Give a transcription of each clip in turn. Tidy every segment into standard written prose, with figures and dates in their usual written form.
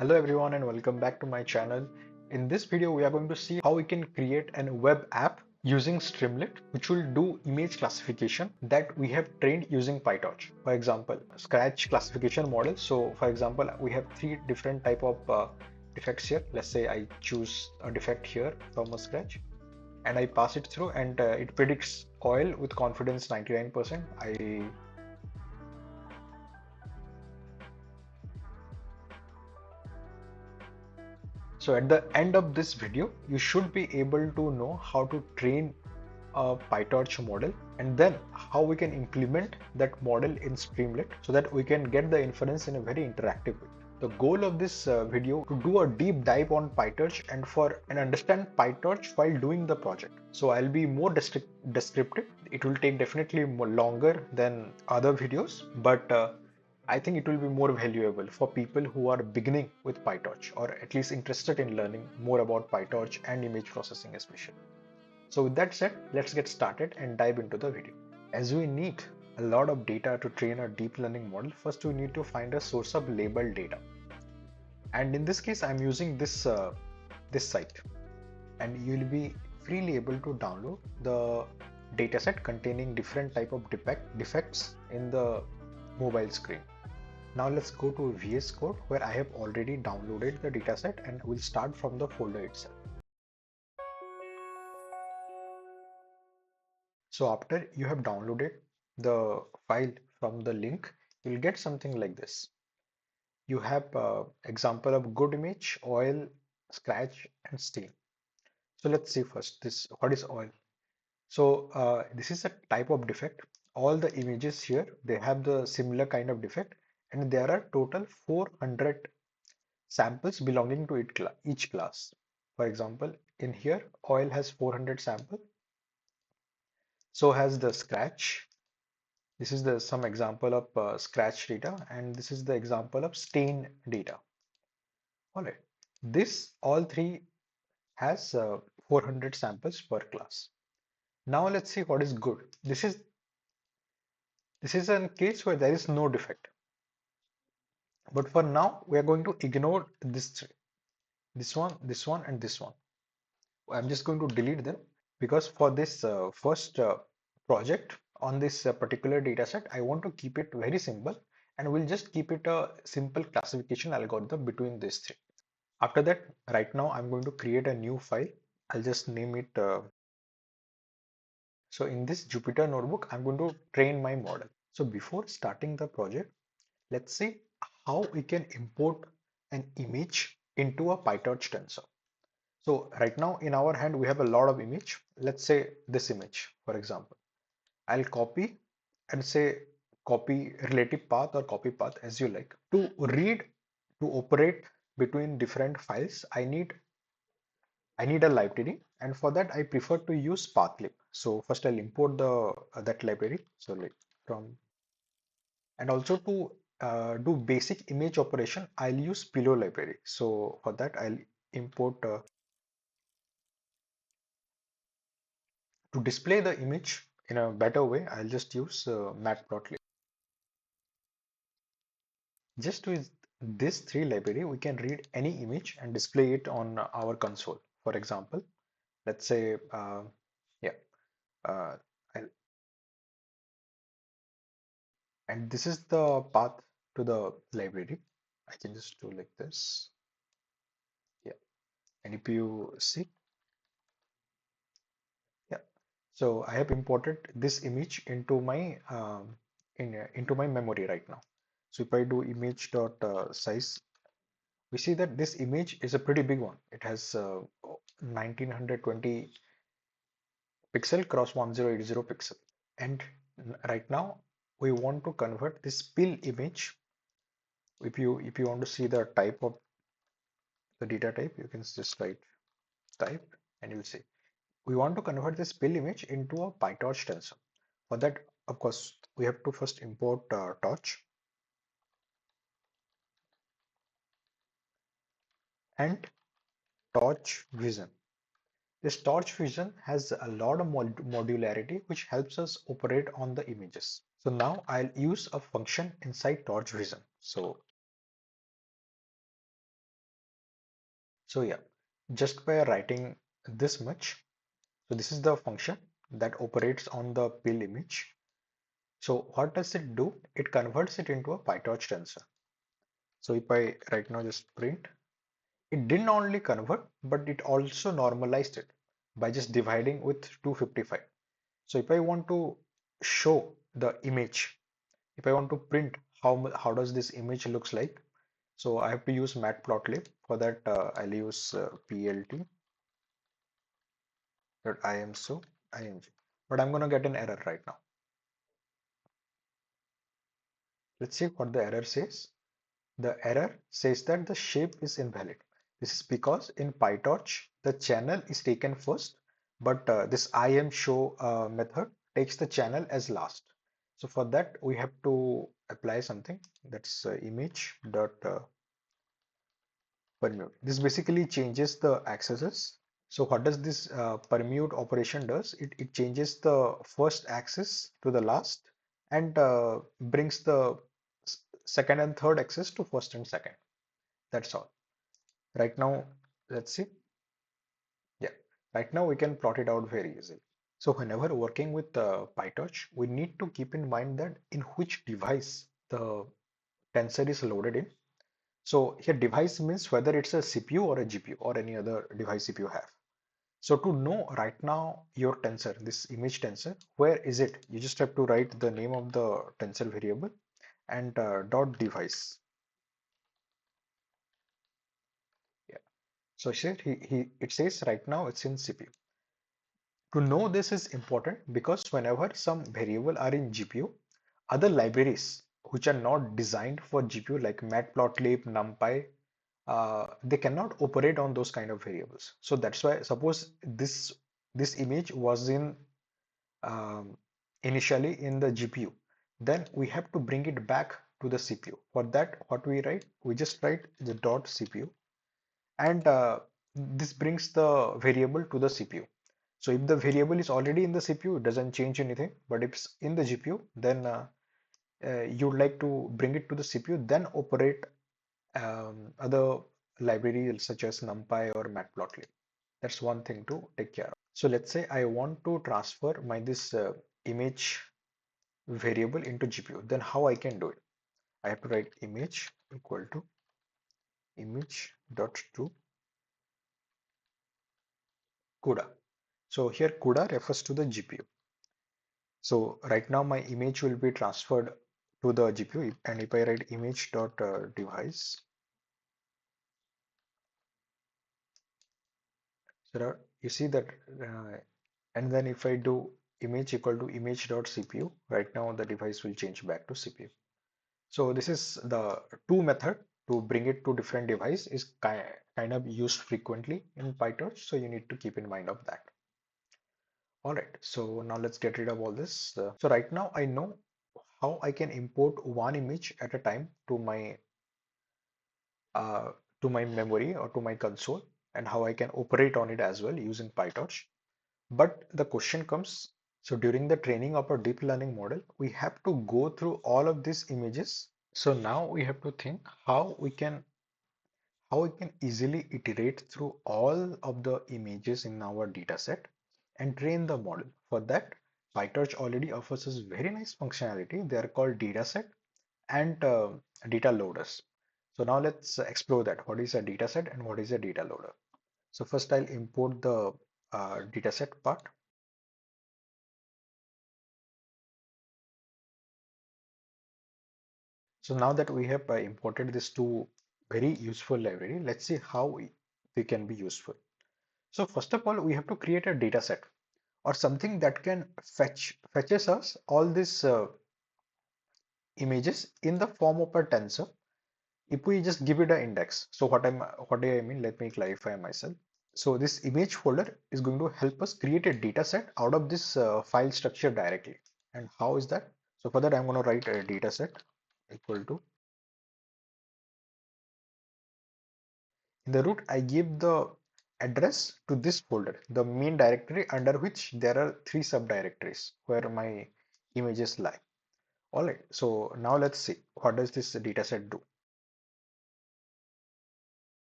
Hello everyone and welcome back to my channel. In this video we are going to see how we can create a web app using Streamlit which will do image classification that we have trained using PyTorch. For example, Scratch classification model. So for example, we have three different type of defects here. Let's say I choose a defect here from a Scratch and I pass it through and it predicts oil with confidence 99%. So at the end of this video, you should be able to know how to train a PyTorch model and then how we can implement that model in Streamlit so that we can get the inference in a very interactive way. The goal of this video to do a deep dive on PyTorch and understand PyTorch while doing the project. So I'll be more descriptive. It will take definitely more longer than other videos, but I think it will be more valuable for people who are beginning with PyTorch or at least interested in learning more about PyTorch and image processing especially. So with that said, let's get started and dive into the video. As we need a lot of data to train a deep learning model, first we need to find a source of labeled data. And in this case, I'm using this site, and you'll be freely able to download the dataset containing different type of defects in the mobile screen. Now let's go to VS Code where I have already downloaded the dataset and we'll start from the folder itself. So after you have downloaded the file from the link, you'll get something like this. You have example of good image, oil, scratch, and stain. So let's see first this what is oil. So this is a type of defect. All the images here they have the similar kind of defect, and there are total 400 samples belonging to each class. For example, in here oil has 400 samples. So has the scratch. This is the some example of scratch data, and this is the example of stain data. All right, this all three has 400 samples per class. Now let's see what is good. This is a case where there is no defect. But for now, we are going to ignore this three. This one, and this one. I'm just going to delete them because for this first project on this particular data set, I want to keep it very simple and we'll just keep it a simple classification algorithm between these three. After that, right now, I'm going to create a new file. I'll just name it. So in this Jupyter notebook, I'm going to train my model. So before starting the project, let's see how we can import an image into a PyTorch tensor. So right now in our hand, we have a lot of image. Let's say this image, for example. I'll copy and say copy relative path or copy path as you like. To read, to operate between different files, I need a library, and for that I prefer to use pathlib. So first I'll import the that library. So like from and also to do basic image operation, I'll use pillow library. So for that I'll import to display the image in a better way. I'll just use matplotlib. Just with this three library, we can read any image and display it on our console. For example, let's say yeah. Uh, I'll And this is the path to the library. I can just do like this. Yeah. And if you see, yeah. So I have imported this image into my into my memory right now. So if I do image dot size, we see that this image is a pretty big one. It has 1920 pixel cross 1080 pixel. And right now we want to convert this pill image. If you want to see the type of the data type, you can just write type and you'll see. We want to convert this pill image into a PyTorch tensor. For that, of course, we have to first import torch and torch vision. This torch vision has a lot of modularity which helps us operate on the images. So now I'll use a function inside torch vision. So So yeah, just by writing this much, so this is the function that operates on the pill image. So what does it do? It converts it into a PyTorch tensor. So if I right now just print, it didn't only convert, but it also normalized it by just dividing with 255. So if I want to show the image, if I want to print how does this image looks like, so I have to use matplotlib. For that, I'll use plt.imso.img. But I'm gonna get an error right now. Let's see what the error says. The error says that the shape is invalid. This is because in PyTorch, the channel is taken first, but this imshow method takes the channel as last. So for that, we have to apply something that's image dot permute. This basically changes the accesses. So what does this permute operation does? It changes the first axis to the last and brings the second and third axis to first and second. That's all. Right now, let's see. Yeah, right now we can plot it out very easily. So whenever working with PyTorch, we need to keep in mind that in which device the tensor is loaded in. So here device means whether it's a CPU or a GPU or any other device if you have. So to know right now your tensor, this image tensor, where is it? You just have to write the name of the tensor variable and dot device. Yeah. So here it says right now it's in CPU. To know this is important because whenever some variable are in GPU, other libraries which are not designed for GPU like matplotlib, numpy, they cannot operate on those kind of variables. So that's why suppose this image was in um, initially in the GPU, then we have to bring it back to the CPU. For that, what we write? We just write the dot CPU, and this brings the variable to the CPU. So if the variable is already in the CPU, it doesn't change anything. But if it's in the GPU, then you'd like to bring it to the CPU, then operate other libraries such as NumPy or Matplotlib. That's one thing to take care of. So let's say I want to transfer my this image variable into GPU. Then how I can do it? I have to write image equal to image dot to CUDA. So here CUDA refers to the GPU. So right now my image will be transferred to the GPU, and if I write image dot device, so you see that, and then if I do image equal to image dot CPU, right now the device will change back to CPU. So this is the two method to bring it to different device is kind of used frequently in PyTorch, so you need to keep in mind of that. All right, so now let's get rid of all this. So right now I know how I can import one image at a time uh, to my memory or to my console, and how I can operate on it as well using PyTorch. But the question comes, so during the training of a deep learning model, we have to go through all of these images. So now we have to think how we can easily iterate through all of the images in our dataset and train the model. For that, PyTorch already offers us very nice functionality. They are called dataset and data loaders. So now let's explore that. What is a dataset and what is a data loader? So first I'll import the dataset part. So now that we have imported these two very useful library, let's see how they can be useful. So first of all, we have to create a dataset or something that can fetches us all these images in the form of a tensor if we just give it an index. So what do I mean? Let me clarify myself. So this image folder is going to help us create a data set out of this file structure directly. And how is that? So for that, I'm going to write a data set equal to, in the root, I give the address to this folder, the main directory under which there are three subdirectories where my images lie. All right. So now let's see what does this data set do.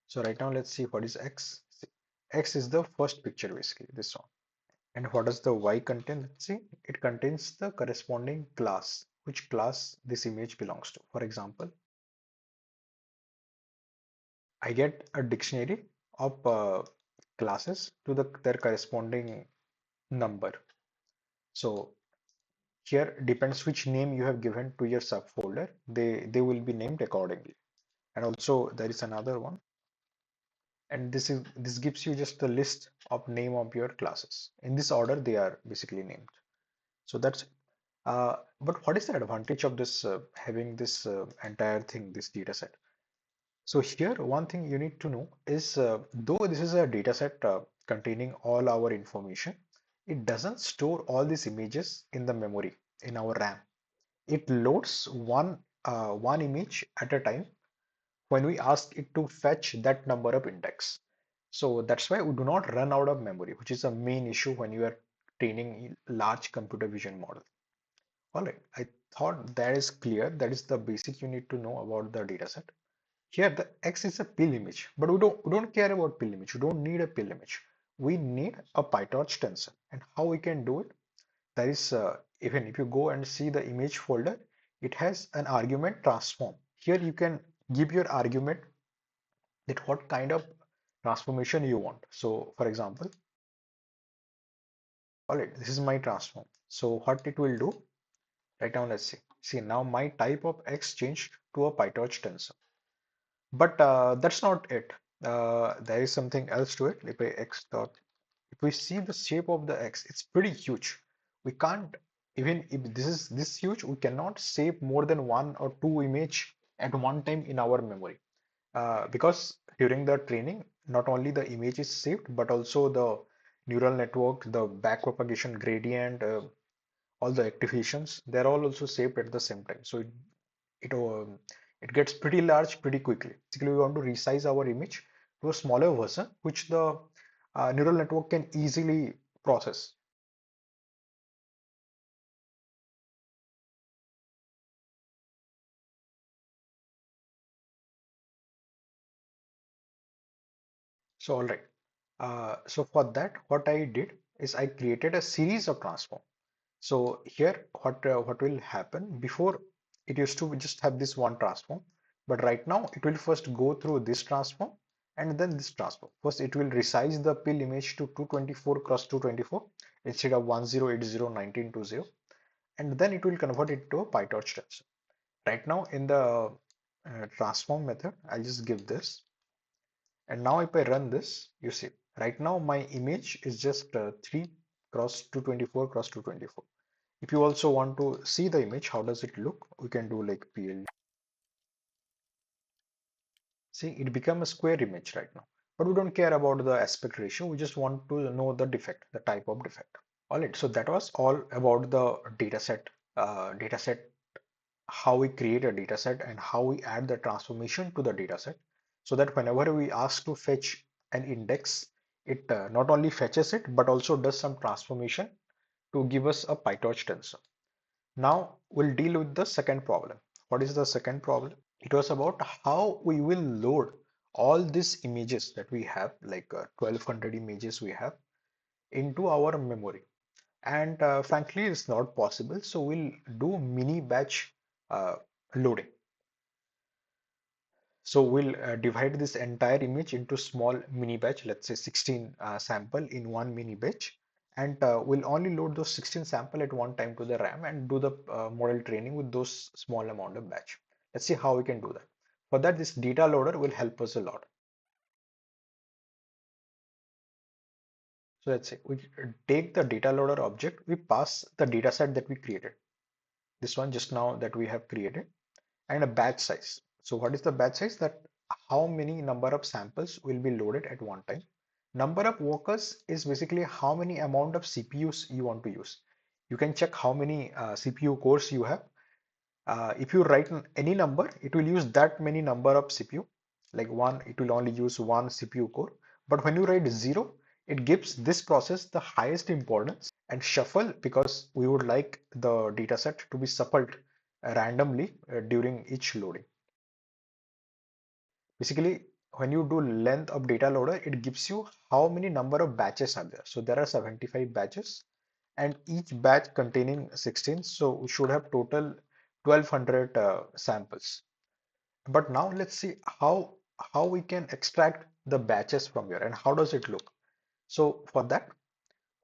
So right now let's see what is X. X is the first picture basically, this one. And what does the Y contain? Let's see. It contains the corresponding class, which class this image belongs to. For example, I get a dictionary of classes to their corresponding number. So here depends which name you have given to your subfolder. They will be named accordingly. And also there is another one. And this gives you just the list of name of your classes. In this order, they are basically named. So that's but what is the advantage of this having this entire thing, this data set? So here, one thing you need to know is though this is a data set containing all our information, it doesn't store all these images in the memory in our RAM. It loads one image at a time when we ask it to fetch that number of index. So that's why we do not run out of memory, which is a main issue when you are training large computer vision model. All right, I thought that is clear. That is the basic you need to know about the dataset. Here, the X is a pill image, but we don't care about pill image. We don't need a pill image. We need a PyTorch tensor. And how we can do it? That is, even if you go and see the image folder, it has an argument transform. Here you can give your argument that what kind of transformation you want. So, for example, all right, this is my transform. So what it will do? Right now, let's see. See, now my type of X changed to a PyTorch tensor. But that's not it. There is something else to it. If I X dot, if we see the shape of the X, it's pretty huge. We can't, even if this is this huge, we cannot save more than one or two image at one time in our memory. Because during the training, not only the image is saved, but also the neural network, the backpropagation gradient, all the activations, they're all also saved at the same time. So it it gets pretty large pretty quickly. Basically, we want to resize our image to a smaller version, which the neural network can easily process. So all right. So for that, what I did is I created a series of transform. So here, what will happen? Before it used to just have this one transform, but right now it will first go through this transform and then this transform. First, it will resize the pill image to 224 cross 224 instead of 10801920, and then it will convert it to a PyTorch tensor. Right now, in the transform method, I'll just give this, and now if I run this, you see, right now my image is just 3 cross 224 cross 224. If you also want to see the image, how does it look? We can do like PL. See, it become a square image right now. But we don't care about the aspect ratio. We just want to know the defect, the type of defect. All right, so that was all about the dataset, how we create a dataset and how we add the transformation to the dataset so that whenever we ask to fetch an index, it not only fetches it, but also does some transformation to give us a PyTorch tensor. Now we'll deal with the second problem. What is the second problem? It was about how we will load all these images that we have, like 1200 images we have, into our memory. And frankly, it's not possible. So we'll do mini batch uh, loading. So we'll divide this entire image into small mini batch, let's say 16 sample in one mini batch. And we'll only load those 16 sample at one time to the RAM and do the model training with those small amount of batch. Let's see how we can do that. For that, this data loader will help us a lot. So let's say we take the data loader object, we pass the data set that we created. This one just now that we have created, and a batch size. So what is the batch size? That how many number of samples will be loaded at one time. Number of workers is basically how many amount of CPUs you want to use. You can check how many CPU cores you have. If you write any number, it will use that many number of CPU. Like one, it will only use one CPU core. But when you write zero, it gives this process the highest importance, and shuffle because we would like the dataset to be shuffled randomly during each loading. Basically, when you do length of data loader, it gives you how many number of batches are there. So there are 75 batches and each batch containing 16. So we should have total 1200 samples. But now let's see how we can extract the batches from here and how does it look. So for that,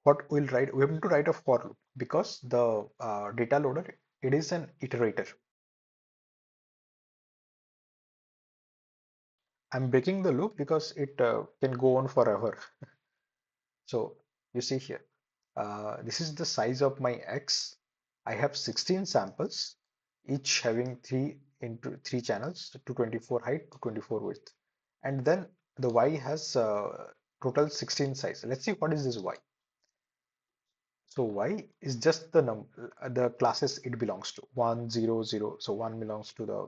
what we'll write, we have to write a for loop because the data loader, it is an iterator. I'm breaking the loop because it can go on forever. So you see here, this is the size of my X. I have 16 samples, each having 3 into 3 channels, 224 height, 224 width. And then the Y has total 16 size. Let's see what is this Y. So Y is just the classes it belongs to. 1, 0, 0. So 1 belongs to the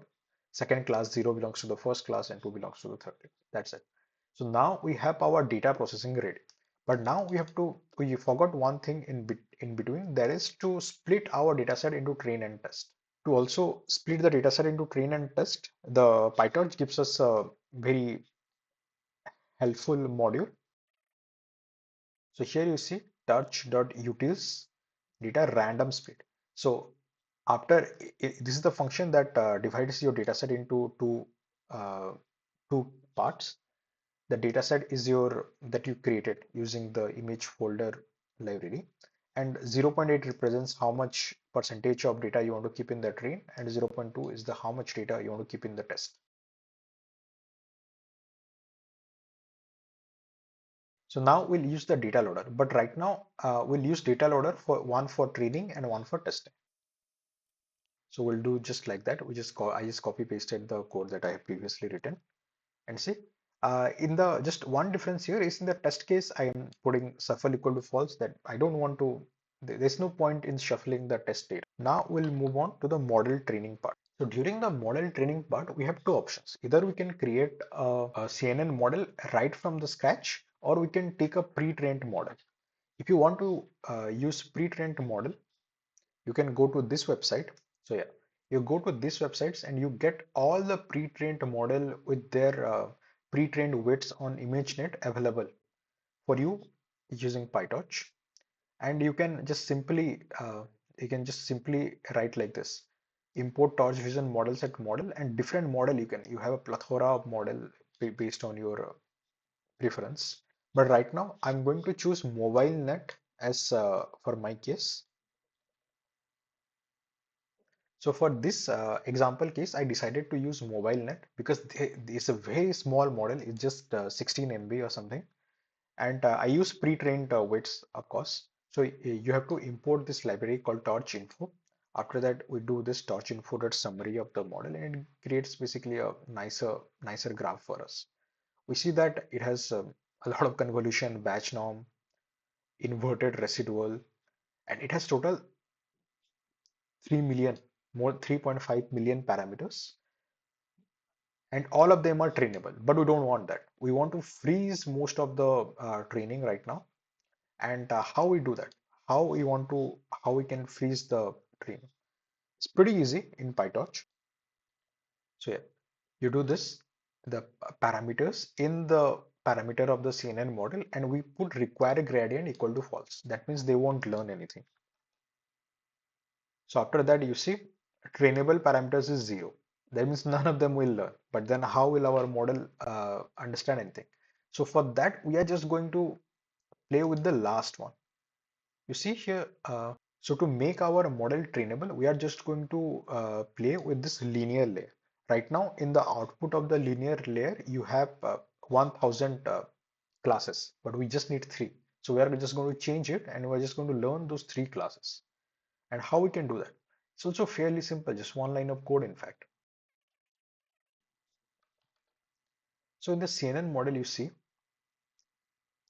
second class, 0 belongs to the first class, and 2 belongs to the third class. That's it. So now we have our data processing ready. But now we forgot one thing in between. That is to split our dataset into train and test. To also split the dataset into train and test, the PyTorch gives us a very helpful module. So here you see torch.utils data random split. So after this is the function that divides your dataset into uh, two parts. The dataset is your that you created using the image folder library, and 0.8 represents how much percentage of data you want to keep in the train, and 0.2 is the how much data you want to keep in the test. So now we'll use the data loader, but right now we'll use data loader for one for training and one for testing. So we'll do just like that. I just copy pasted the code that I have previously written and see. In the just one difference here is in the test case, I am putting shuffle equal to false. That I don't want to. There's no point in shuffling the test data. Now we'll move on to the model training part. So during the model training part, we have two options. Either we can create a CNN model right from the scratch, or we can take a pre-trained model. If you want to use pre-trained model, you can go to this website. So yeah, you go to these websites and you get all the pre-trained model with their pre-trained weights on ImageNet available for you using PyTorch. And you can just simply write like this: import torch vision model set model, and different model you have a plethora of model based on your preference. But right now I'm going to choose mobile net as for my case. So for this example case, I decided to use mobile net because it's a very small model. It's just 16 MB or something. And I use pre-trained weights, of course. So you have to import this library called torch info. After that, we do this torch info.summary of the model, and it creates basically a nicer graph for us. We see that it has a lot of convolution, batch norm, inverted residual, and it has total 3 million, more 3.5 million parameters, and all of them are trainable. But we don't want that. We want to freeze most of the training right now. And how we do that? How we can freeze the training? It's pretty easy in PyTorch. So yeah, you do this, the parameters in the parameter of the CNN model, and we put require gradient equal to false. That means they won't learn anything. So after that, you see trainable parameters is 0. That means none of them will learn. But then how will our model understand anything? So for that, we are just going to play with the last one. You see here, so to make our model trainable, we are just going to play with this linear layer. Right now, in the output of the linear layer, you have 1000 classes, but we just need 3. So we are just going to change it, and we're just going to learn those 3 classes. And how we can do that? It's also fairly simple, just one line of code, in fact. So in the CNN model, you see,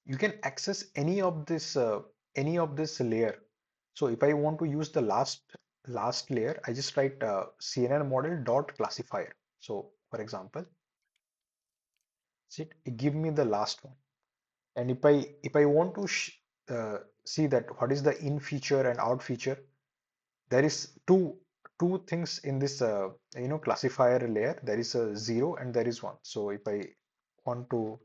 you can access any of this layer. So if I want to use the last layer, I just write CNN model dot classifier. So for example, see it give me the last one. And if I want to see that what is the in feature and out feature, there is two things in this classifier layer. There is a 0 and there is 1. So if I want to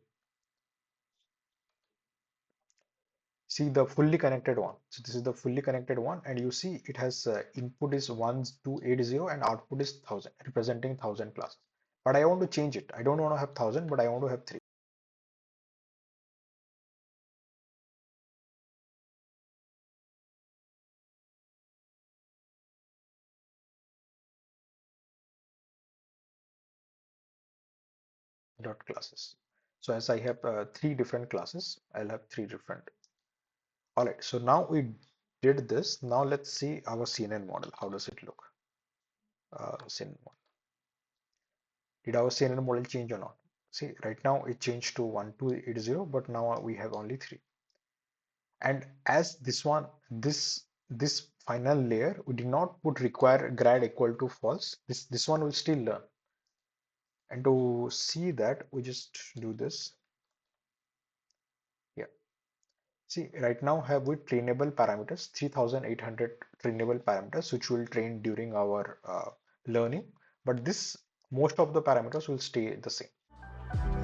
see the fully connected one. So this is the fully connected one, and you see it has input is 1280 and output is 1000, representing 1000 classes. But I want to change it. I don't want to have 1000, but I want to have 3 dot classes. So as I have 3 different classes, I'll have 3 different. All right. So now we did this. Now let's see our CNN model. How does it look? CNN model. Did our CNN model change or not? See, right now it changed to 1280, but now we have only 3. And as this final layer, we did not put require grad equal to false. This one will still learn. And to see that, we just do this. Yeah. See, right now have we trainable parameters, 3800 trainable parameters, which will train during our learning. But this most of the parameters will stay the same.